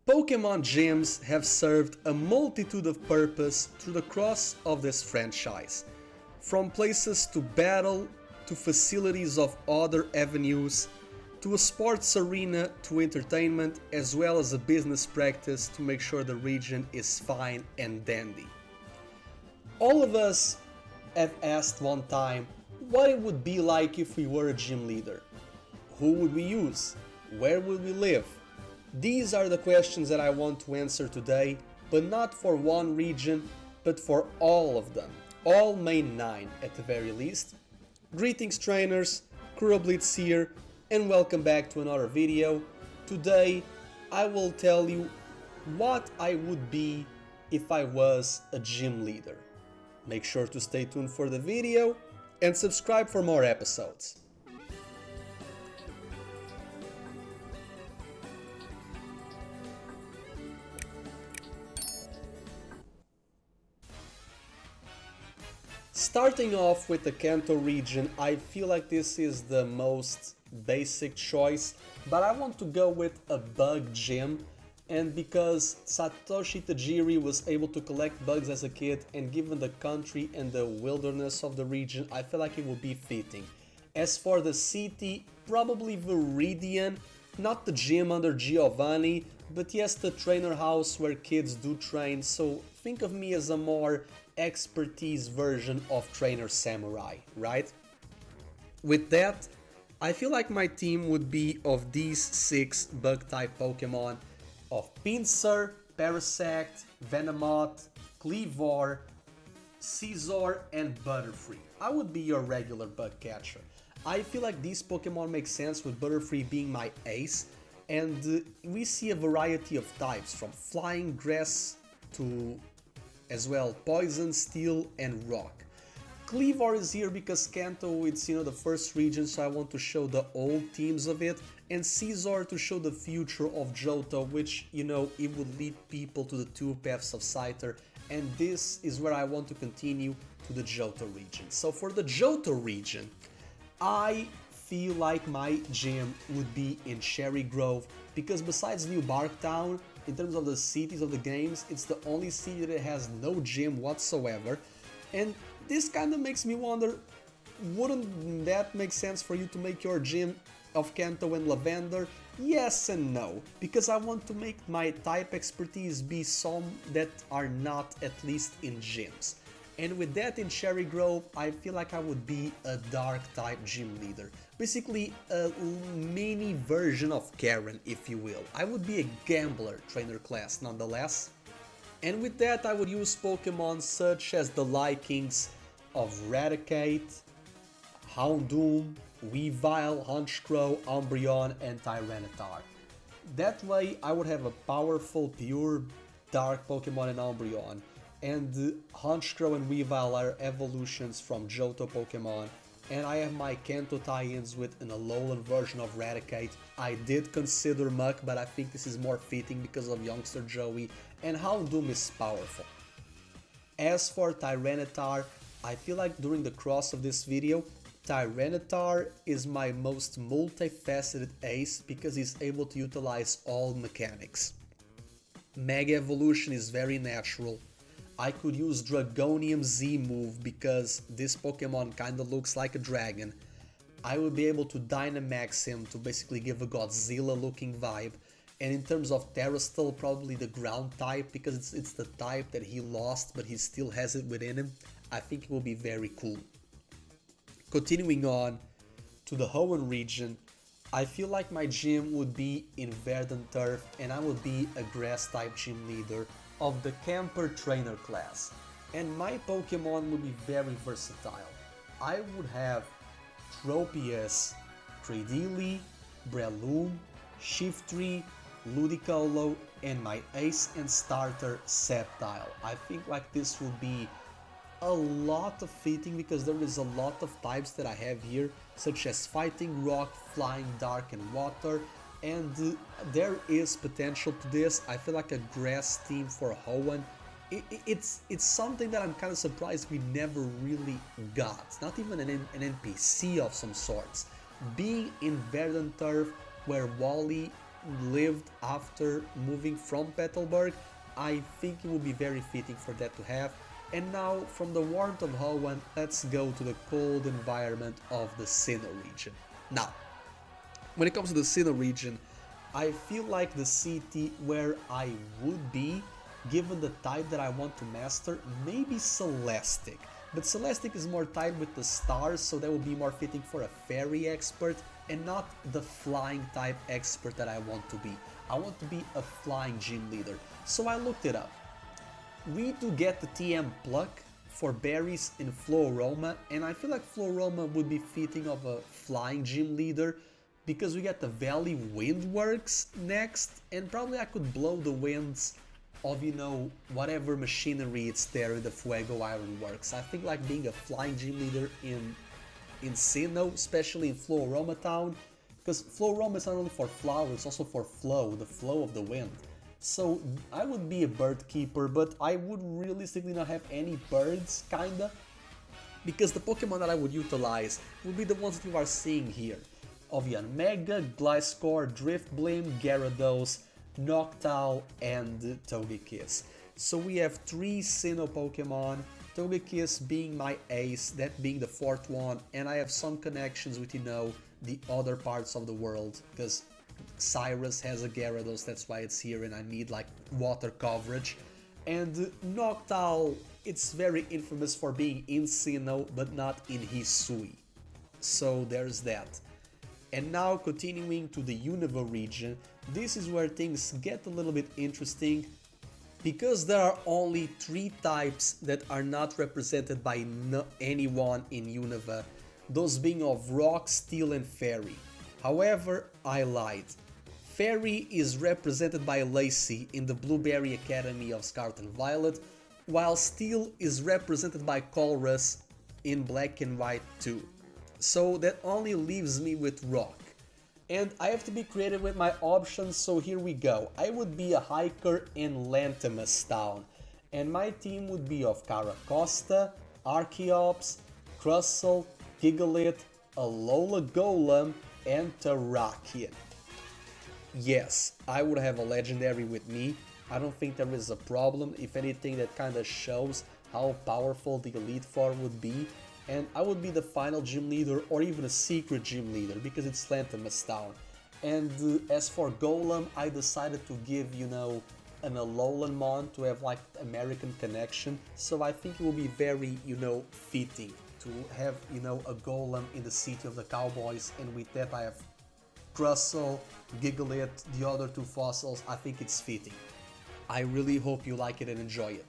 Pokémon gyms have served a multitude of purposes through the course of this franchise, from places to battle to facilities of other avenues, to a sports arena to entertainment, as well as a business practice to make sure the region is fine and dandy. All of us have asked one time what it would be like if we were a gym leader. Who would we use? Where would we live? These are the questions that I want to answer today, but not for one region, but for all of them. All main 9 at the very least. Greetings trainers, KuroBlitz here, and welcome back to another video. Today I will tell you what I would be if I was a gym leader. Make sure to stay tuned for the video and subscribe for more episodes. Starting off with the Kanto region, I feel like this is the most basic choice, but I want to go with a bug gym, and because Satoshi Tajiri was able to collect bugs as a kid, and given the country and the wilderness of the region, I feel like it would be fitting. As for the city, probably Viridian, not the gym under Giovanni, but yes, the trainer house where kids do train, so think of me as a more expertise version of Trainer Samurai, right? With that, I feel like my team would be of these 6 bug-type Pokemon of Pinsir, Parasect, Venomoth, Kleavor, Scizor, and Butterfree. I would be your regular bug catcher. I feel like these Pokemon make sense with Butterfree being my ace, and we see a variety of types from flying, grass to as well poison, steel, and rock. Kleavor is here because Kanto it's the first region, so I want to show the old teams of it, and Scizor to show the future of Johto, which it would lead people to the 2 paths of Scyther, and this is where I want to continue to the Johto region. So for the Johto region, I feel like my gym would be in Cherry Grove, because besides New Barktown, in terms of the cities of the games, it's the only city that has no gym whatsoever, and this kind of makes me wonder, wouldn't that make sense for you to make your gym of Kanto and Lavender? Yes and no, because I want to make my type expertise be some that are not at least in gyms. And with that in Cherry Grove, I feel like I would be a dark type gym leader. Basically a mini version of Karen, if you will. I would be a gambler trainer class nonetheless. And with that I would use Pokemon such as the Likings of Raticate, Houndoom, Weavile, Honchkrow, Umbreon, and Tyranitar. That way I would have a powerful pure dark Pokemon in Umbreon. And Honchkrow and Weavile are evolutions from Johto Pokemon, and I have my Kanto tie-ins with an Alolan version of Raticate. I did consider Muk, but I think this is more fitting because of youngster Joey, and Houndoom is powerful. As for Tyranitar, I feel like during the cross of this video, Tyranitar is my most multifaceted ace because he's able to utilize all mechanics. Mega Evolution is very natural. I could use Dragonium Z move because this Pokemon kinda looks like a dragon. I would be able to Dynamax him to basically give a Godzilla looking vibe. And in terms of Terastal, probably the ground type because it's the type that he lost but he still has it within him. I think it will be very cool. Continuing on to the Hoenn region, I feel like my gym would be in Verdant Turf and I would be a grass type gym leader of the Camper Trainer class, and my Pokemon would be very versatile. I would have Tropius, Cradily, Breloom, Shiftry, Ludicolo, and my ace and starter Sceptile. I think like this will be a lot of fitting because there is a lot of types that I have here, such as Fighting, Rock, Flying, Dark, and Water. And there is potential to this. I feel like a grass team for Hoenn. It's something that I'm kind of surprised we never really got. Not even an NPC of some sorts. Being in Verdant Turf, where Wally lived after moving from Petalburg, I think it would be very fitting for that to have. And now, from the warmth of Hoenn, let's go to the cold environment of the Sinnoh region. Now, when it comes to the Sinnoh region, I feel like the city where I would be, given the type that I want to master, maybe Celestic. But Celestic is more tied with the stars, so that would be more fitting for a fairy expert and not the flying type expert that I want to be. I want to be a flying gym leader. So I looked it up. We do get the TM Pluck for berries in Floaroma, and I feel like Floaroma would be fitting of a flying gym leader because we get the Valley Windworks next, and probably I could blow the winds of, you know, whatever machinery it's there in the Fuego Ironworks. I think like being a flying gym leader in Sinnoh, especially in Floaroma town, because Floaroma is not only for flowers, it's also for flow, the flow of the wind. So I would be a bird keeper, but I would realistically not have any birds, kinda, because the Pokemon that I would utilize would be the ones that you are seeing here. Ovian Mega, Gliscor, Driftblim, Gyarados, Noctowl, and Togekiss. So we have 3 Sinnoh Pokemon, Togekiss being my ace, that being the 4th one, and I have some connections with, you know, the other parts of the world, because Cyrus has a Gyarados, that's why it's here, and I need like water coverage. And Noctowl, it's very infamous for being in Sinnoh, but not in Hisui. So there's that. And now continuing to the Unova region, this is where things get a little bit interesting, because there are only 3 types that are not represented by anyone in Unova, those being of Rock, Steel and Fairy. However, I lied. Fairy is represented by Lacey in the Blueberry Academy of Scarlet and Violet, while Steel is represented by Colress in Black and White 2. So that only leaves me with Rock. And I have to be creative with my options, so here we go. I would be a hiker in Lantimus Town, and my team would be of Caracosta, Archeops, Crustle, Gigalith, Alola Golem, and Terrakion. Yes, I would have a legendary with me. I don't think there is a problem. If anything, that kinda shows how powerful the Elite Four would be. And I would be the final gym leader or even a secret gym leader because it's Lantimus Town. And as for Golem, I decided to give, you know, an Alolanmon to have like American connection. So I think it will be very, you know, fitting to have, you know, a Golem in the city of the Cowboys. And with that I have Crustle, Gigalith, the other 2 fossils. I think it's fitting. I really hope you like it and enjoy it.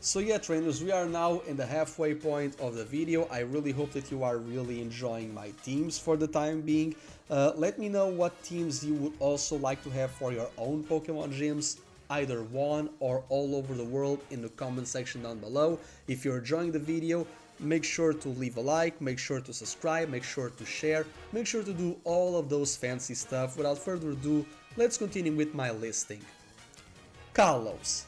So yeah, trainers, we are now in the halfway point of the video. I really hope that you are really enjoying my teams for the time being. Let me know what teams you would also like to have for your own Pokemon gyms, either one or all over the world, in the comment section down below. If you're enjoying the video, make sure to leave a like, make sure to subscribe, make sure to share, make sure to do all of those fancy stuff. Without further ado, let's continue with my listing. Kalos.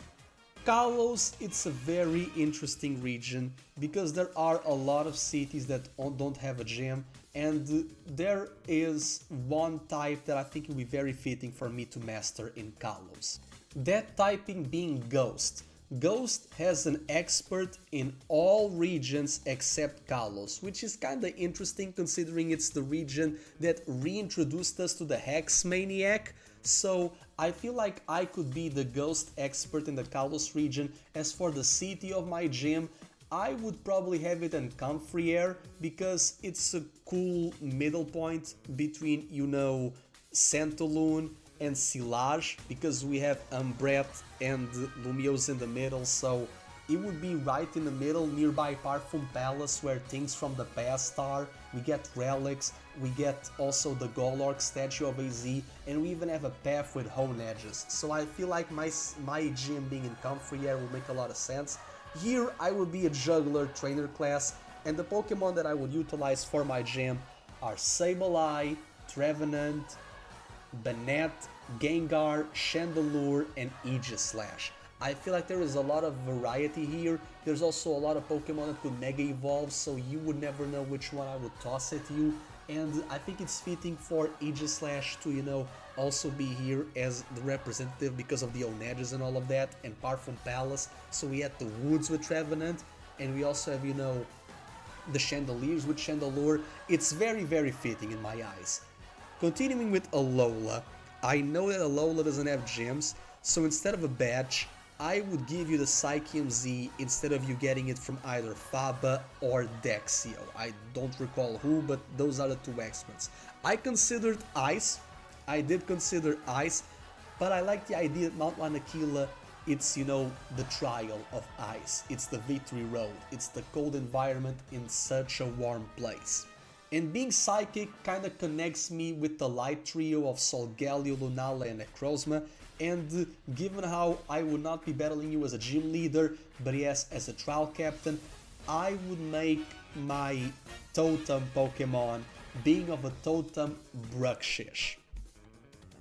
Kalos, it's a very interesting region because there are a lot of cities that don't have a gym, and there is one type that I think will be very fitting for me to master in Kalos. That typing being Ghost. Ghost has an expert in all regions except Kalos, which is kinda interesting considering it's the region that reintroduced us to the Hex Maniac. So I feel like I could be the Ghost expert in the Kalos region. As for the city of my gym, I would probably have it in Comfrey because it's a cool middle point between, you know, Centoloon and Silage, because we have Umbreath and Lumiose in the middle, so it would be right in the middle, nearby Parfum Palace, where things from the past are. We get relics, we get also the Golork statue of AZ, and we even have a path with hone edges. So I feel like my gym being in Comfrey Air will make a lot of sense. Here I would be a juggler trainer class, and the Pokemon that I would utilize for my gym are Sableye, Trevenant, Banette, Gengar, Chandelure, and Aegislash. I feel like there is a lot of variety here. There's also a lot of Pokemon that could Mega Evolve, so you would never know which one I would toss at you. and I think it's fitting for Aegislash to, you know, also be here as the representative because of the Onedges and all of that, and Parfum Palace. So we had the Woods with Trevenant, and we also have, you know, the Chandeliers with Chandelure. It's very, very fitting in my eyes. Continuing with Alola, I know that Alola doesn't have gyms, so instead of a badge, I would give you the Psychium Z instead of you getting it from either Faba or Dexio. I don't recall who, but those are the two experts. I considered Ice, I did consider Ice, but I like the idea that Mount Wanakila, it's, you know, the trial of ice, it's the victory road, it's the cold environment in such a warm place. And being Psychic kinda connects me with the light trio of Solgaleo, Lunala and Necrozma, and given how I would not be battling you as a gym leader, but yes, as a trial captain, I would make my totem Pokemon being of a totem Bruxish.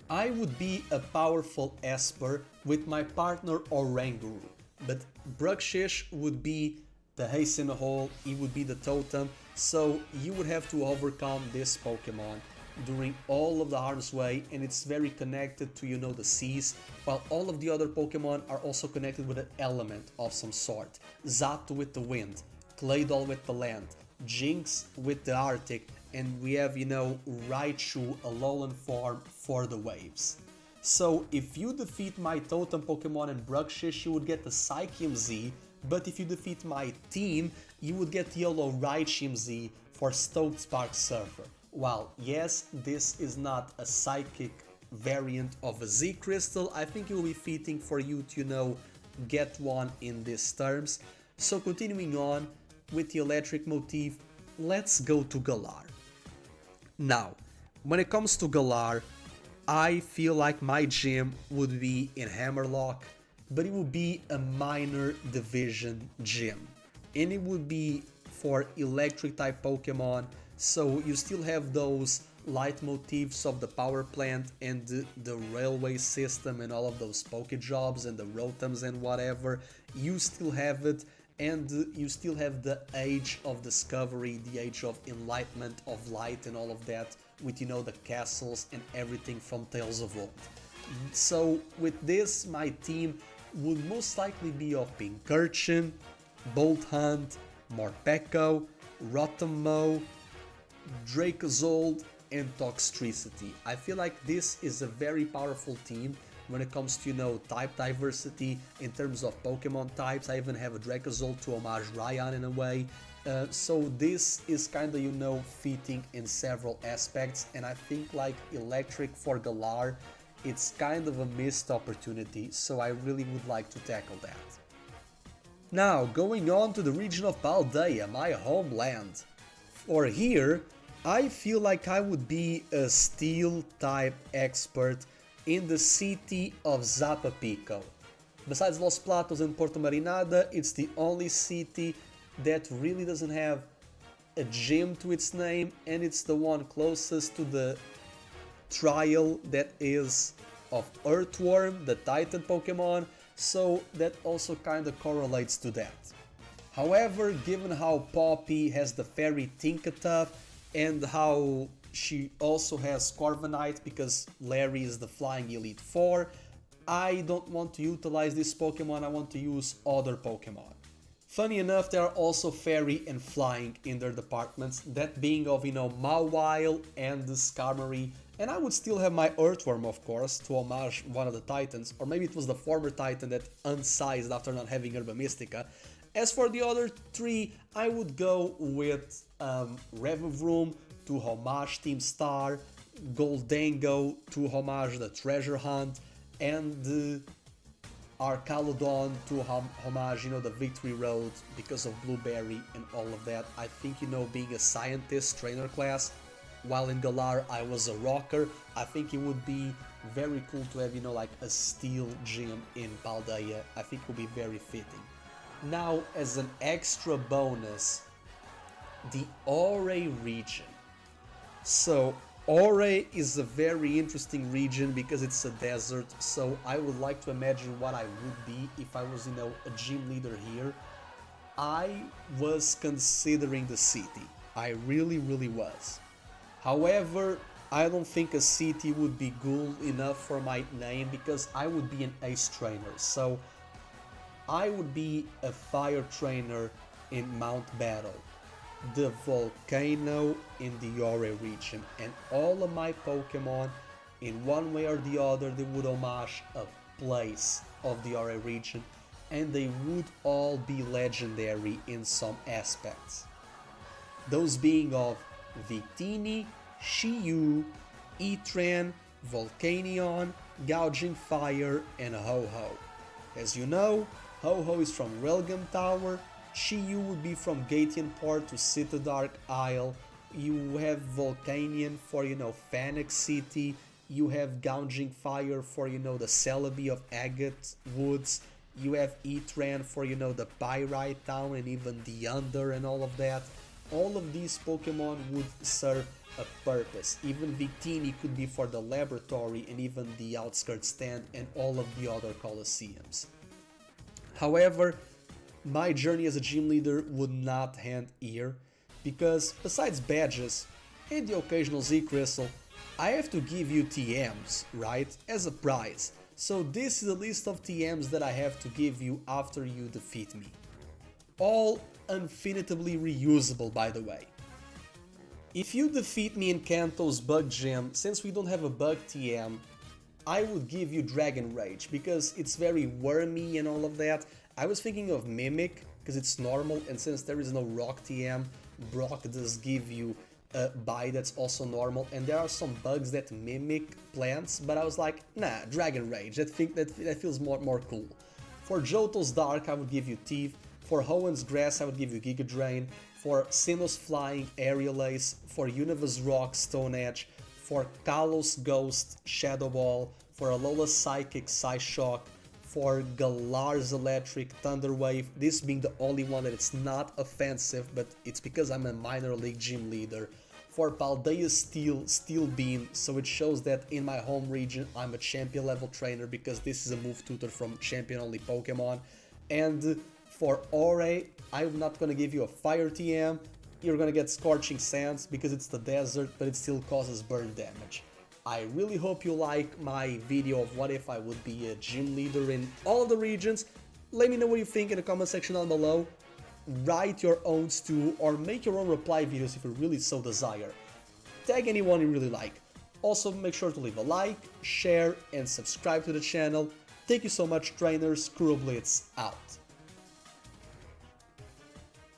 I would be a powerful Esper with my partner Oranguru, but Bruxish would be the Haste in a Hole, it would be the totem, so you would have to overcome this Pokemon during all of the harm's way, and it's very connected to, you know, the seas, while all of the other Pokemon are also connected with an element of some sort. Zato with the wind, Claydol with the land, Jinx with the Arctic, and we have, you know, Raichu, a Alolan form for the waves. So if you defeat my totem Pokemon and Bruxish, you would get the Psychium Z, but if you defeat my team, you would get the Yellow Raichu Z for Stoked Spark Surfer. While yes, this is not a Psychic variant of a Z Crystal, I think it will be fitting for you to, you know, get one in these terms. So continuing on with the electric motif, let's go to Galar. Now, when it comes to Galar, I feel like my gym would be in Hammerlock, but it would be a minor division gym. And it would be for electric type Pokemon, so you still have those light motifs of the power plant and the railway system and all of those Pokejobs and the Rotoms and whatever. You still have it, and you still have the age of discovery, the age of enlightenment of light and all of that, with, you know, the castles and everything from Tales of Old. So with this, my team would most likely be of Pincurchin, Bolt Hunt, Morpeko, Rotom-Mow, Dracozold, and Toxtricity. I feel like this is a very powerful team when it comes to, you know, type diversity in terms of Pokemon types. I even have a Dracozold to homage Ryan in a way. So this is kind of, you know, fitting in several aspects, and I think like electric for Galar, it's kind of a missed opportunity, so I really would like to tackle that. Now, going on to the region of Paldea, my homeland. For here, I feel like I would be a steel type expert in the city of Zapapico. Besides Los Platos and Porto Marinada, it's the only city that really doesn't have a gym to its name, and it's the one closest to the trial that is of Earthworm, the Titan Pokemon, so that also kinda correlates to that. However, given how Poppy has the fairy Tinkatuff and how she also has Corviknight because Larry is the Flying Elite Four, I don't want to utilize this Pokemon, I want to use other Pokemon. Funny enough, there are also Fairy and Flying in their departments, that being of, you know, Mawile and the Skarmory, and I would still have my Earthworm, of course, to homage one of the Titans, or maybe it was the former Titan that unsized after not having Herba Mystica. As for the other three, I would go with Revavroom to homage Team Star, Goldango to homage the Treasure Hunt, and Arcaludon to homage, you know, the Victory Road because of Blueberry and all of that. I think, you know, being a scientist trainer class, while in Galar I was a rocker, I think it would be very cool to have, you know, like a steel gym in Paldea. I think it would be very fitting. Now, as an extra bonus, the Ore region. So, Ore is a very interesting region because it's a desert, so I would like to imagine what I would be if I was, you know, a gym leader here. I was considering the city. I really was. However, I don't think a city would be good enough for my name because I would be an ace trainer. So I would be a fire trainer in Mount Battle, the volcano in the Ore region, and all of my Pokemon, in one way or the other, they would homage a place of the Ore region, and they would all be legendary in some aspects. Those being of Victini, Shiyu, Etran, Volcanion, Gouging Fire, and Ho-Ho. As you know, Ho-Ho is from Relgam Tower, Shiyu would be from Gatian Port to Citadark Isle, you have Volcanion for, Phoenix City, you have Gouging Fire for, the Celebi of Agate Woods, you have Etran for, the Pyrite Town and even the Under and all of that. All of these Pokemon would serve a purpose. Even Victini could be for the laboratory and even the outskirts stand and all of the other Colosseums. However, my journey as a gym leader would not end here, because besides badges and the occasional Z Crystal, I have to give you TMs, right, as a prize. So this is a list of TMs that I have to give you after you defeat me. All infinitively reusable, by the way. If you defeat me in Kanto's Bug Gym, since we don't have a Bug TM, I would give you Dragon Rage, because it's very wormy and all of that. I was thinking of Mimic, because it's normal, and since there is no Rock TM, Brock does give you a Bite that's also normal, and there are some bugs that mimic plants, but I was like, nah, Dragon Rage, that feels more cool. For Johto's Dark, I would give you Thief. For Hoenn Grass, I would give you Giga Drain. For Sinnoh's Flying, Aerial Ace. For Univa's Rock, Stone Edge. For Kalos Ghost, Shadow Ball. For Alola's Psychic, Psyshock. For Galar's Electric, Thunder Wave. This being the only one that it's not offensive, but it's because I'm a minor league gym leader. For Paldea's Steel, Steel Beam, so it shows that in my home region I'm a champion level trainer because this is a move tutor from champion only Pokemon. And for Ore, I'm not gonna give you a Fire TM, you're gonna get Scorching Sands because it's the desert, but it still causes burn damage. I really hope you like my video of what if I would be a gym leader in all of the regions. Let me know what you think in the comment section down below. Write your own too, or make your own reply videos if you really so desire. Tag anyone you really like. Also make sure to leave a like, share and subscribe to the channel. Thank you so much trainers, KuroBlitz out.